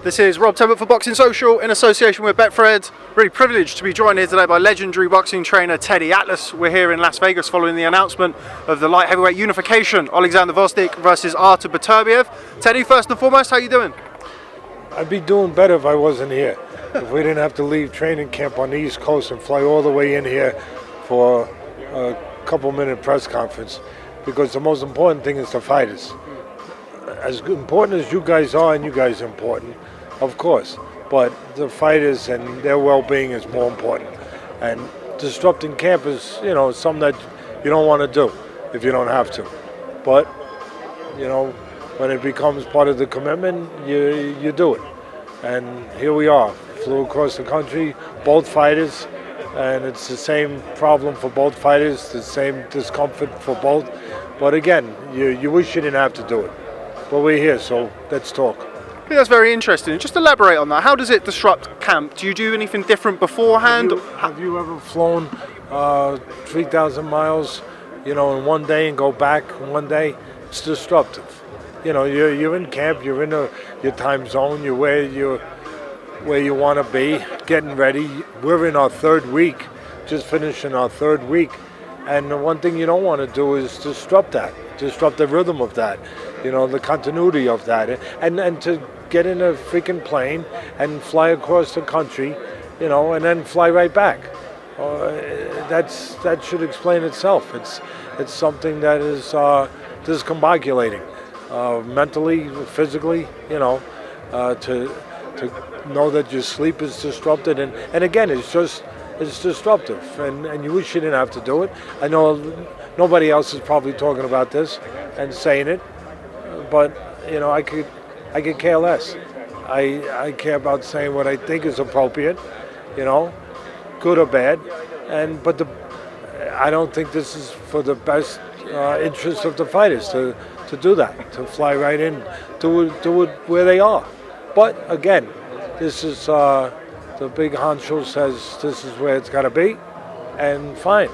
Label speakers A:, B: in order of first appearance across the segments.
A: This is Rob Tebbutt for Boxing Social in association with Betfred. Really privileged to be joined here today by legendary boxing trainer Teddy Atlas. We're here in Las Vegas following the announcement of the light heavyweight unification, Alexander-Gvozdyk versus Artur Beterbiev. Teddy, first and foremost, how you doing?
B: I'd be doing better if I wasn't here. If we didn't have to leave training camp on the East Coast and fly all the way in here for a couple-minute press conference, because the most important thing is the fighters. As important as you guys are, and you guys are important, of course, but the fighters and their well-being is more important. And disrupting camp is, something that you don't want to do if you don't have to. But, when it becomes part of the commitment, you do it. And here we are, flew across the country, both fighters, and it's the same problem for both fighters, the same discomfort for both. But again, you wish you didn't have to do it. But we're here, so let's talk.
A: I think that's very interesting. Just elaborate on that. How does it disrupt camp? Do you do anything different beforehand?
B: Have you ever flown 3,000 miles, in one day and go back in one day? It's disruptive. You're in camp, you're in your time zone, you're where you want to be, getting ready. We're in our third week, just finishing our third week. And the one thing you don't want to do is disrupt the rhythm of that, the continuity of that. And to get in a freaking plane and fly across the country, and then fly right back. That should explain itself. It's something that is discombobulating, mentally, physically, to know that your sleep is disrupted. And again, it's disruptive, and you wish you didn't have to do it. I know nobody else is probably talking about this and saying it, but I could care less. I care about saying what I think is appropriate, good or bad, but I don't think this is for the best interest of the fighters to do that, to fly right in, do it where they are. But again, this is the big honcho says this is where it's got to be, and fine,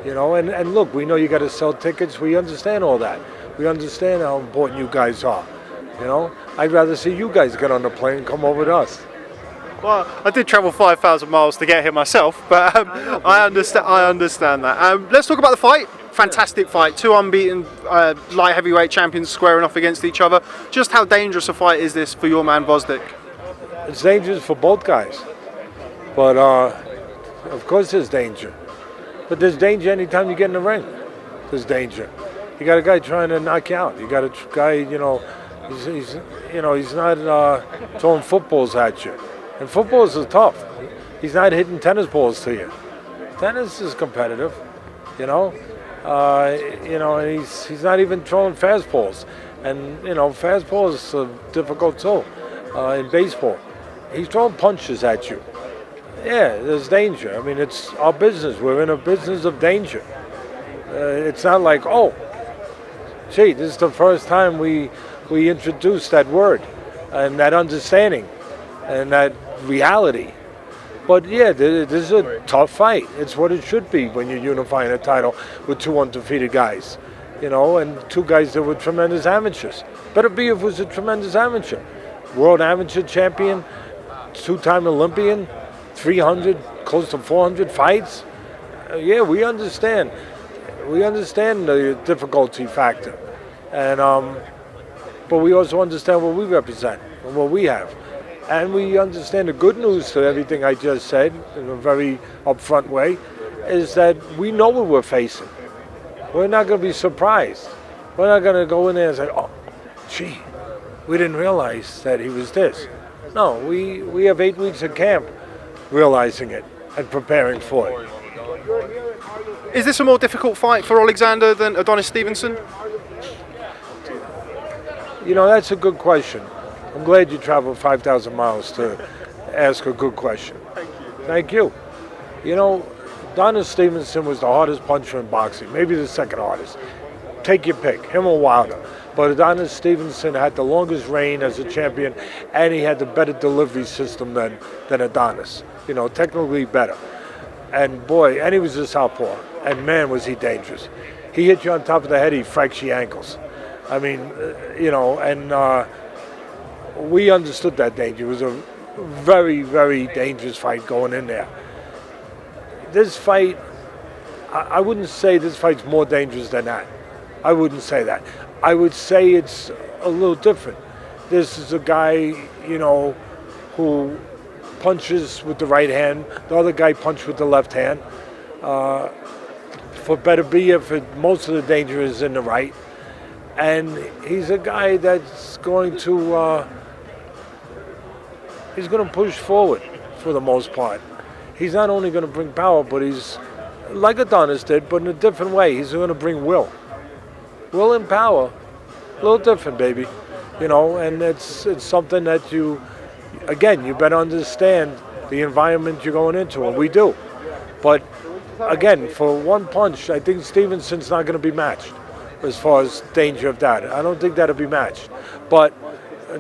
B: and look, we know you got to sell tickets. We understand all that. We understand how important you guys are. I'd rather see you guys get on the plane and come over to us.
A: Well, I did travel 5,000 miles to get here myself, but I understand that. Let's talk about the fight. Fantastic fight. Two unbeaten light heavyweight champions squaring off against each other. Just how dangerous a fight is this for your man Gvozdyk?
B: It's dangerous for both guys. But, of course there's danger. But there's danger anytime you get in the ring. There's danger. You got a guy trying to knock you out. You got a guy, he's not throwing footballs at you. And footballs are tough. He's not hitting tennis balls to you. Tennis is competitive, and he's not even throwing fastballs. And, fastballs are difficult too in baseball. He's throwing punches at you. Yeah, there's danger. I mean, it's our business. We're in a business of danger. It's not like, gee, this is the first time we introduced that word and that understanding and that reality. But yeah, this is a tough fight. It's what it should be when you're unifying a title with two undefeated guys, and two guys that were tremendous amateurs. Beterbiev was a tremendous amateur. World amateur champion, two-time Olympian, 300, close to 400 fights. Yeah, we understand. We understand the difficulty factor, and but we also understand what we represent and what we have, and we understand the good news to everything I just said in a very upfront way, is that we know what we're facing. We're not going to be surprised. We're not going to go in there and say, gee, we didn't realize that he was this. No, we have 8 weeks of camp realizing it and preparing for it.
A: Is this a more difficult fight for Alexander than Adonis Stevenson?
B: That's a good question. I'm glad you traveled 5,000 miles to ask a good question. Thank you. Adonis Stevenson was the hardest puncher in boxing, maybe the second hardest. Take your pick, him or Wilder. But Adonis Stevenson had the longest reign as a champion, and he had the better delivery system than Adonis. Technically better. And boy, and he was a southpaw, and man, was he dangerous. He hit you on top of the head, he fractured your ankles. I mean, and we understood that danger. It was a very, very dangerous fight going in there. This fight, I wouldn't say this fight's more dangerous than that. I wouldn't say that. I would say it's a little different. This is a guy, who punches with the right hand. The other guy punched with the left hand. For Beterbiev, most of the danger is in the right. And he's a guy that's going to push forward for the most part. He's not only going to bring power, but he's like Adonis did, but in a different way. He's going to bring will. Will and power, a little different, baby. And it's something that you better understand the environment you're going into, and we do. But again, for one punch, I think Stevenson's not going to be matched as far as danger of that. I don't think that'll be matched. But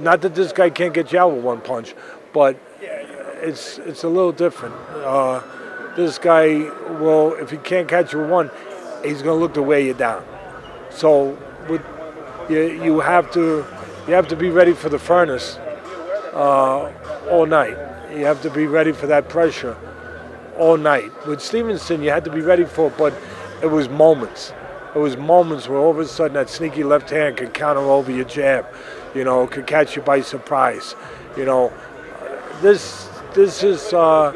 B: not that this guy can't get you out with one punch, but it's a little different. This guy will, if he can't catch you with one, he's going to look to wear you down. So you have to be ready for the furnace all night. You have to be ready for that pressure all night. With Stevenson, you had to be ready for it, but it was moments. It was moments where all of a sudden that sneaky left hand could counter over your jab, could catch you by surprise. This is from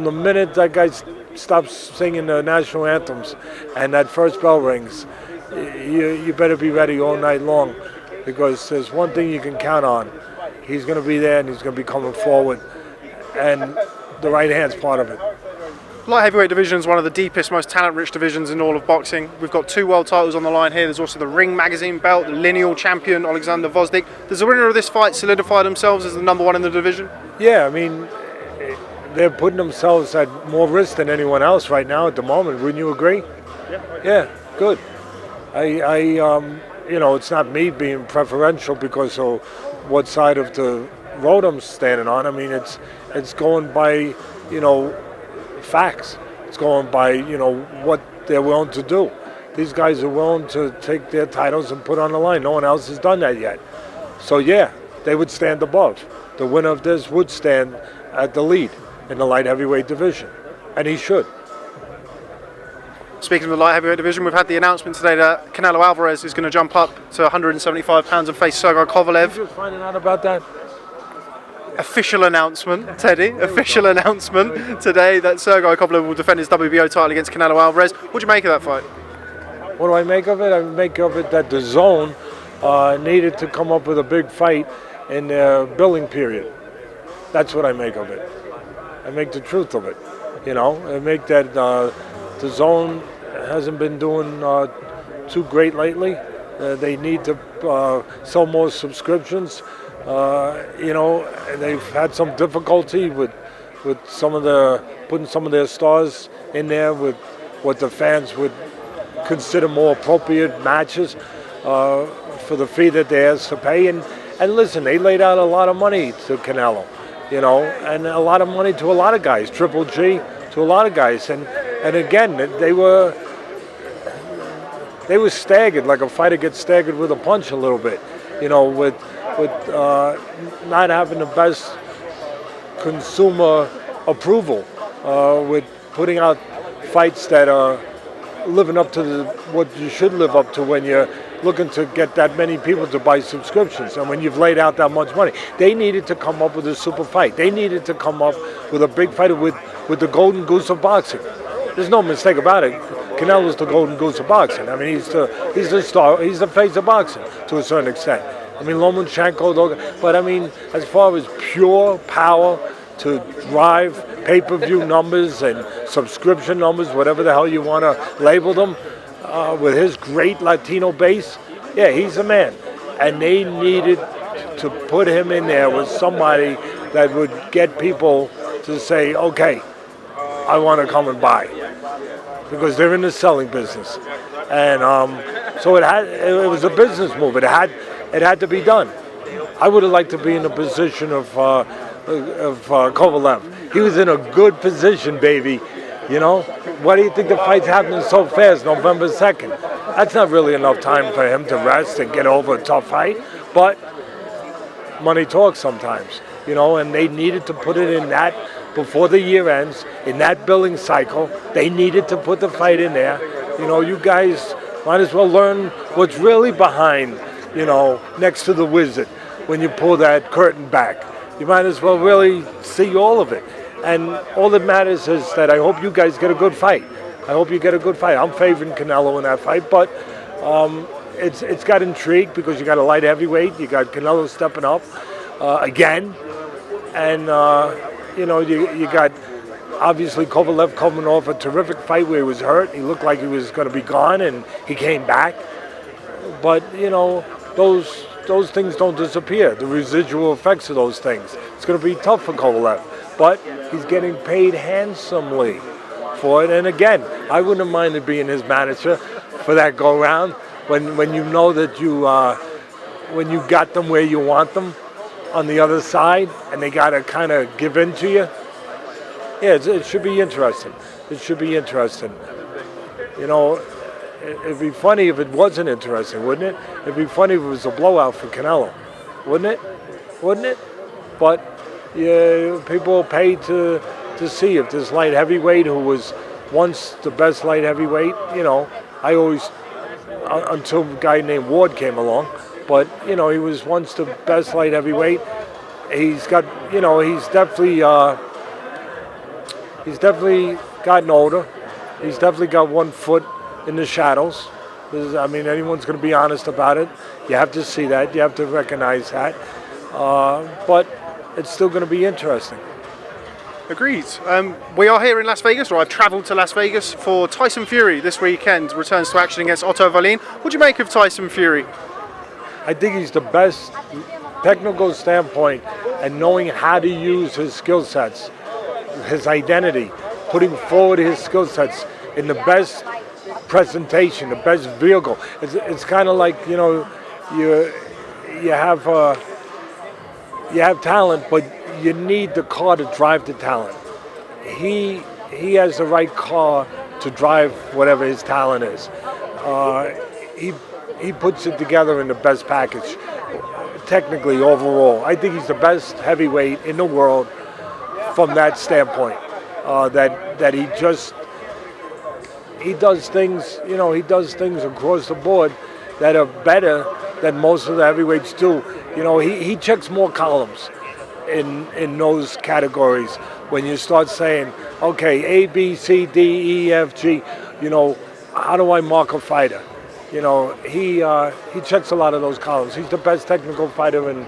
B: the minute that guy stops singing the national anthems and that first bell rings, you better be ready all night long, because there's one thing you can count on. He's going to be there and he's going to be coming forward, and the right hand's part of it.
A: Light heavyweight division is one of the deepest, most talent-rich divisions in all of boxing. We've got 2 world titles on the line here. There's also the Ring magazine belt, the lineal champion Alexander Gvozdyk. Does the winner of this fight solidify themselves as the number 1 in the division?
B: Yeah, I mean, they're putting themselves at more risk than anyone else right now at the moment. Wouldn't you agree? Yeah, good. It's not me being preferential because of what side of the road I'm standing on. I mean, it's going by, facts. It's going by, what they're willing to do. These guys are willing to take their titles and put on the line. No one else has done that yet. So yeah, they would stand above. The winner of this would stand at the lead in the light heavyweight division, and he should.
A: Speaking of the light heavyweight division, we've had the announcement today that Canelo-Alvarez is going to jump up to 175 pounds and face Sergey Kovalev.
B: You just finding out about that?
A: Official announcement, Teddy. Official announcement today that Sergey Kovalev will defend his WBO title against Canelo-Alvarez. What do you make of that fight?
B: What do I make of it? I make of it that the zone needed to come up with a big fight in their billing period. That's what I make of it. I make the truth of it. I make that the zone hasn't been doing too great lately. They need to sell more subscriptions. They've had some difficulty with putting some of their stars in there with what the fans would consider more appropriate matches for the fee that they asked to pay. And listen, they laid out a lot of money to Canelo, and a lot of money to a lot of guys, Triple G to a lot of guys, and again they were staggered, like a fighter gets staggered with a punch a little bit, with not having the best consumer approval, with putting out fights that are living up to what you should live up to when you're looking to get that many people to buy subscriptions, and when you've laid out that much money. They needed to come up with a super fight. They needed to come up with a big fight with the golden goose of boxing. There's no mistake about it. Canelo's the golden goose of boxing. I mean, he's the star. He's the face of boxing to a certain extent. I mean, Lomachenko, but I mean, as far as pure power to drive pay-per-view numbers and subscription numbers, whatever the hell you want to label them, with his great Latino base, yeah, he's a man. And they needed to put him in there with somebody that would get people to say, okay, I want to come and buy, because they're in the selling business. And so it was a business move. It had to be done. I would have liked to be in the position of Kovalev. He was in a good position, baby. Why do you think the fight's happening so fast, November 2nd? That's not really enough time for him to rest and get over a tough fight. But money talks sometimes, and they needed to put it in that before the year ends, in that billing cycle. They needed to put the fight in there. You guys might as well learn what's really behind, next to the wizard when you pull that curtain back. You might as well really see all of it. And all that matters is that I hope you guys get a good fight. I hope you get a good fight. I'm favoring Canelo in that fight, but it's got intrigue because you got a light heavyweight. You got Canelo stepping up again. And, you got obviously Kovalev coming off a terrific fight where he was hurt. He looked like he was going to be gone, and he came back. But, those things don't disappear, the residual effects of those things. It's going to be tough for Kovalev, but he's getting paid handsomely for it. And again, I wouldn't have minded being his manager for that go-round when you know that when you got them where you want them on the other side and they got to kind of give in to you. Yeah, it should be interesting. It should be interesting. It'd be funny if it wasn't interesting, wouldn't it? It'd be funny if it was a blowout for Canelo, wouldn't it? Wouldn't it? But yeah, people pay to see if this light heavyweight, who was once the best light heavyweight, I always, until a guy named Ward came along, but, he was once the best light heavyweight. He's got, he's definitely gotten older. He's definitely got one foot in the shadows. Anyone's going to be honest about it. You have to see that. You have to recognize that. But it's still going to be interesting.
A: Agreed. We are here in Las Vegas, or I've travelled to Las Vegas for Tyson Fury this weekend. Returns to action against Otto Wallin. What do you make of Tyson Fury?
B: I think he's the best technical standpoint and knowing how to use his skill sets, his identity, putting forward his skill sets in the best presentation, the best vehicle. It's kind of like, you have talent, but you need the car to drive the talent. He has the right car to drive whatever his talent is. He puts it together in the best package, technically overall. I think he's the best heavyweight in the world from that standpoint. That he does things, he does things across the board that are better than most of the heavyweights do. He checks more columns in those categories. When you start saying, okay, A, B, C, D, E, F, G, how do I mark a fighter? He checks a lot of those columns. He's the best technical fighter in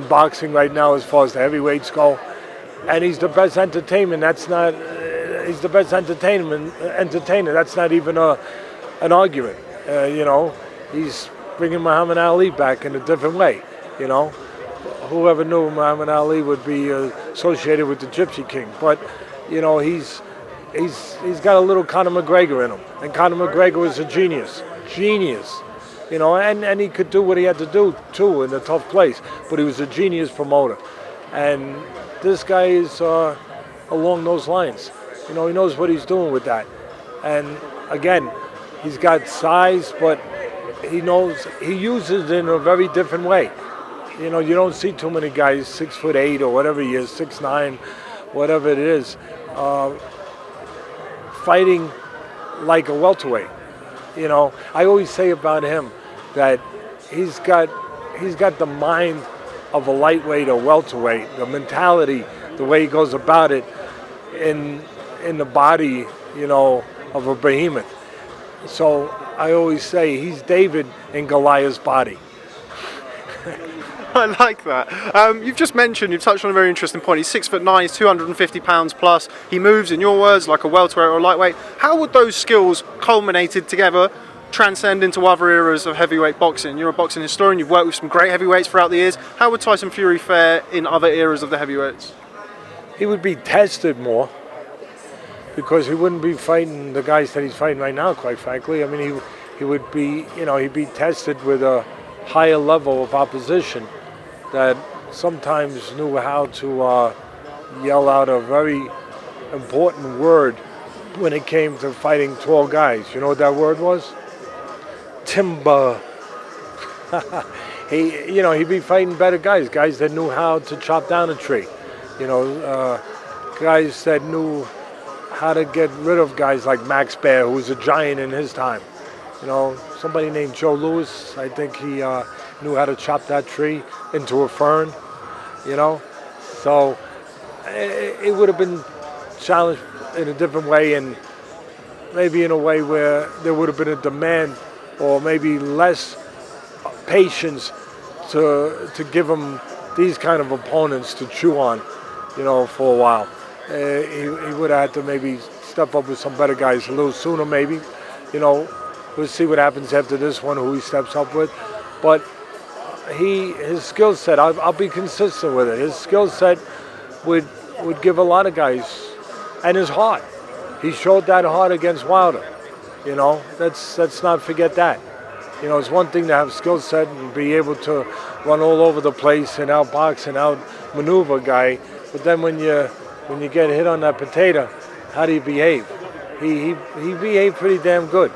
B: boxing right now as far as the heavyweights go. And he's the best entertainment. He's the best entertainer. That's not even an argument. He's bringing Muhammad Ali back in a different way. Whoever knew Muhammad Ali would be associated with the Gypsy King. But he's got a little Conor McGregor in him, and Conor McGregor is a genius. And he could do what he had to do too in a tough place. But he was a genius promoter, and this guy is along those lines. He knows what he's doing with that. And again, he's got size, but he uses it in a very different way. You don't see too many guys 6'8" or whatever he is, 6'9", whatever it is, fighting like a welterweight. I always say about him that he's got the mind of a lightweight or welterweight, the mentality, the way he goes about it in the body, of a behemoth. So I always say he's David in Goliath's body.
A: I like that. You've touched on a very interesting point. He's 6'9", he's 250 pounds plus. He moves, in your words, like a welterweight or a lightweight. How would those skills culminated together transcend into other eras of heavyweight boxing? You're a boxing historian, you've worked with some great heavyweights throughout the years. How would Tyson Fury fare in other eras of the heavyweights?
B: He would be tested more because he wouldn't be fighting the guys that he's fighting right now, quite frankly. He would be, he'd be tested with a higher level of opposition that sometimes knew how to yell out a very important word when it came to fighting tall guys. You know what that word was? Timber. he'd be fighting better guys that knew how to chop down a tree, guys that knew how to get rid of guys like Max Baer, who was a giant in his time. Somebody named Joe Louis, I think he knew how to chop that tree into a fern, So it would have been challenged in a different way, and maybe in a way where there would have been a demand or maybe less patience to give him these kind of opponents to chew on, for a while. He would have had to maybe step up with some better guys a little sooner, maybe. We'll see what happens after this one, who he steps up with. But his skill set, I'll be consistent with it. His skill set would give a lot of guys, and his heart. He showed that heart against Wilder. Let's not forget that. It's one thing to have skill set and be able to run all over the place and outbox and outmaneuver a guy, but then when you get hit on that potato, how do you behave? He behaved pretty damn good,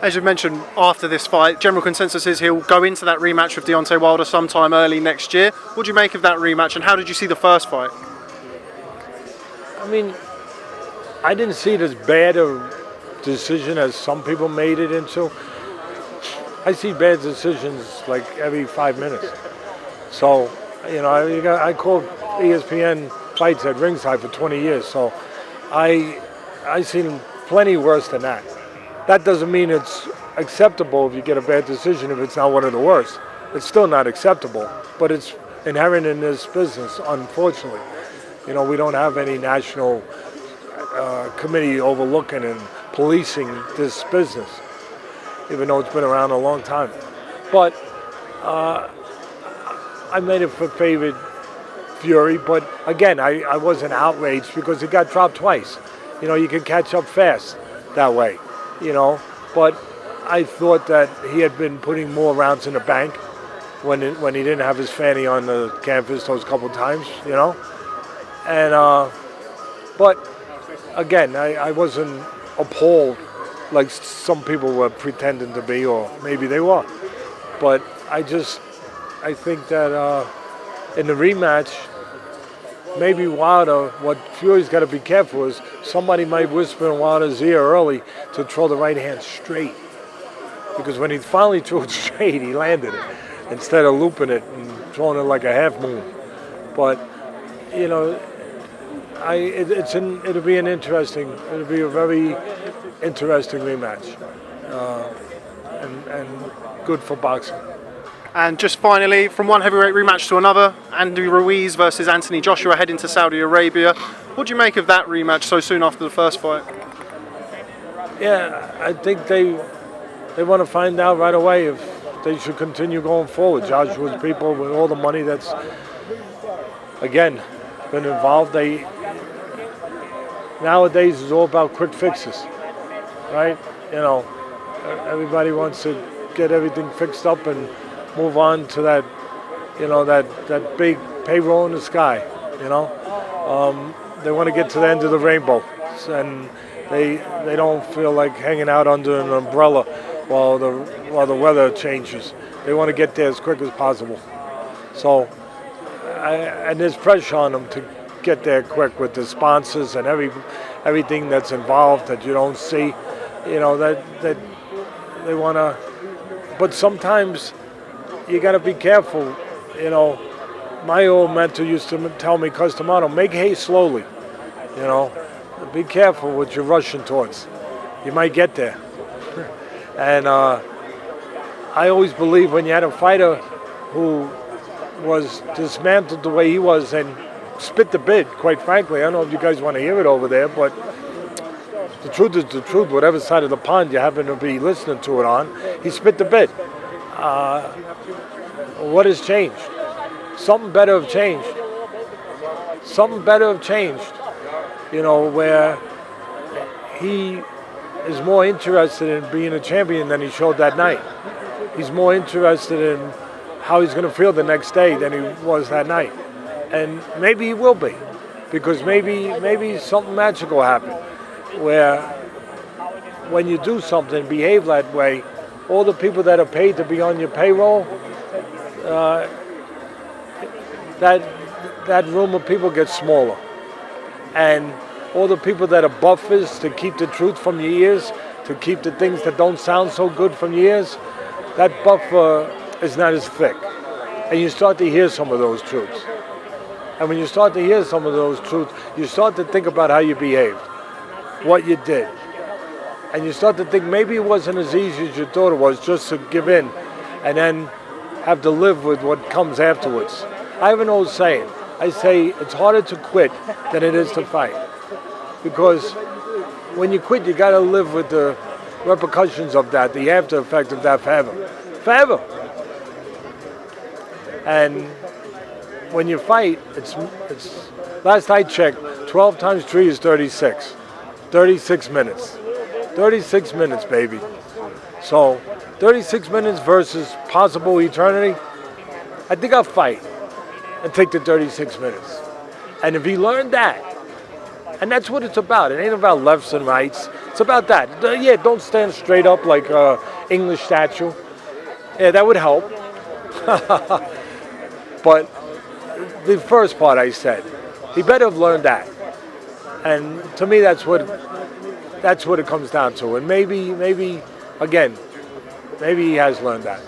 A: As you mentioned, after this fight, general consensus is he'll go into that rematch with Deontay Wilder sometime early next year. What do you make of that rematch, and how did you see the first fight?
B: I mean, I didn't see it as bad a decision as some people made it into. I see bad decisions like every 5 minutes. So, I called ESPN fights at ringside for 20 years, so I seen plenty worse than that. That doesn't mean it's acceptable if you get a bad decision if it's not one of the worst. It's still not acceptable, but it's inherent in this business, unfortunately. We don't have any national committee overlooking and policing this business, even though it's been around a long time. But I made it for favorite Fury, but again, I wasn't outraged because it got dropped twice. You can catch up fast that way, But I thought that he had been putting more rounds in the bank when he didn't have his fanny on the canvas those couple times, And but again, I wasn't appalled like some people were pretending to be, or maybe they were. But I think that in the rematch, maybe Wilder, what Fury's got to be careful is somebody might whisper in Wilder's ear early to throw the right hand straight. Because when he finally threw it straight, he landed it instead of looping it and throwing it like a half moon. But, it'll be a very interesting rematch, and good for boxing.
A: And just finally, from one heavyweight rematch to another, Andy Ruiz versus Anthony Joshua heading to Saudi Arabia. What do you make of that rematch so soon after the first fight?
B: Yeah, I think they want to find out right away if they should continue going forward. Joshua's people, with all the money that's, again, been involved, nowadays it's all about quick fixes, right? Everybody wants to get everything fixed up and move on to that, that big payroll in the sky, They want to get to the end of the rainbow, and they don't feel like hanging out under an umbrella while the weather changes. They want to get there as quick as possible. So, and there's pressure on them to get there quick with the sponsors and everything that's involved that you don't see, that they want to. But sometimes you got to be careful. My old mentor used to tell me, Customato, make hay slowly. Be careful what you're rushing towards. You might get there. And I always believe when you had a fighter who was dismantled the way he was and spit the bit, quite frankly, I don't know if you guys want to hear it over there, but the truth is the truth, whatever side of the pond you happen to be listening to it on, he spit the bit. What has changed? Something better have changed. Where he is more interested in being a champion than he showed that night. He's more interested in how he's going to feel the next day than he was that night. And maybe he will be, because maybe something magical happened, where when you do something, behave that way, all the people that are paid to be on your payroll, that room of people gets smaller. And all the people that are buffers to keep the truth from your ears, to keep the things that don't sound so good from your ears, that buffer is not as thick. And you start to hear some of those truths. And when you start to hear some of those truths, you start to think about how you behaved, what you did. And you start to think maybe it wasn't as easy as you thought it was, just to give in and then have to live with what comes afterwards. I have an old saying. I say it's harder to quit than it is to fight. Because when you quit, you got to live with the repercussions of that, the after effect of that forever. Forever. And when you fight, it's last I checked, 12 times 3 is 36. 36 minutes. 36 minutes, baby. So 36 minutes versus possible eternity, I think I'll fight and take the 36 minutes. And if he learned that, and that's what it's about. It ain't about lefts and rights. It's about that. Yeah, don't stand straight up like an English statue. Yeah, that would help. But the first part I said, he better have learned that. And to me, that's what it comes down to. And maybe he has learned that.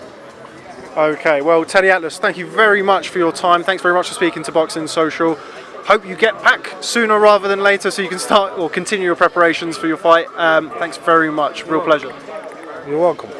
A: Okay, well, Teddy Atlas, thank you very much for your time. Thanks very much for speaking to Boxing Social. Hope you get back sooner rather than later so you can start or continue your preparations for your fight. Thanks very much. Real pleasure.
B: You're welcome.